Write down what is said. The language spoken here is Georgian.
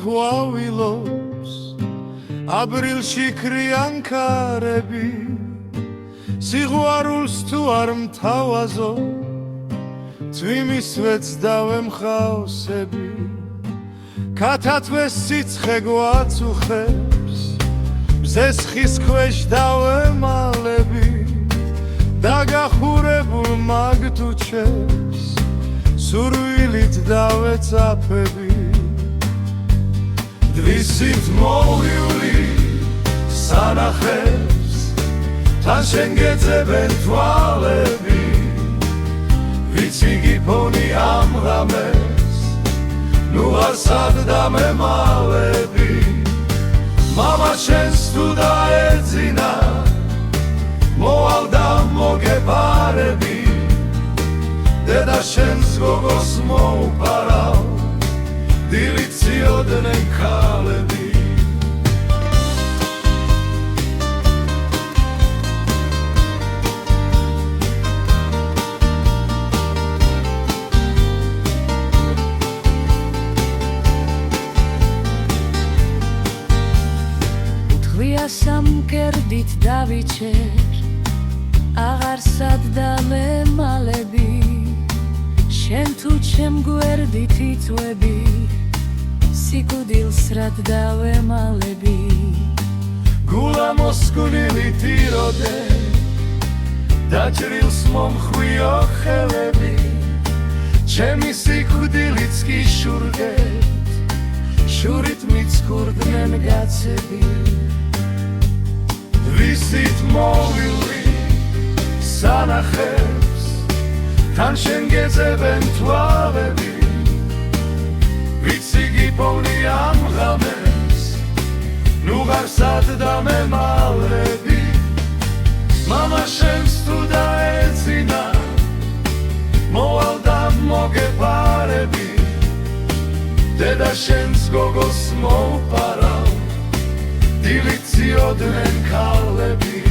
ღვავილობს აბრილში ქრიან ქარები სიყვარულს თუ არ მთავაზო წვიმისვეც დავემხავსები ქათათვეს სიცხე გვაწუხებს მზეს ხის ქვეშ დავემალები დაგახურებულ მაგ თუ ჩემს სურვილით დავეწაფები დვისით მოვიული სანახებს თან შენ გეძებენ თვალები ვიცი გიფონი ამ ღამეს ნუ არ სად დამემალები მამა შენს თუ დაეძინა მოვალ და მოგეპარები დედა შენს გოგოს მოუპარავ დილით ციოდნენ ქალები სამკერდით დავიჩერ აღარ სად დამემალები შენ თუ ჩემ გვერდით იწვევი სიკვდილს რად დავემალები გულა მოსკვნილი ტიროდე დაჭრილს მომხვიო ხელები ჩემი სიკვდილიც კი შურგეთ შურით მიცქურდნენ გაცები ვისით მოვილი სანახებს თან შენ გეძებენ თვალები ვიცი გიფონი ამ ღამეს ნუ არ სად დამემალები მამა შენს თუ დაეძინა მოვალ და მოგეპარები დედა შენს გოგოს მოუპარავ დილით ციოდნენ ქალები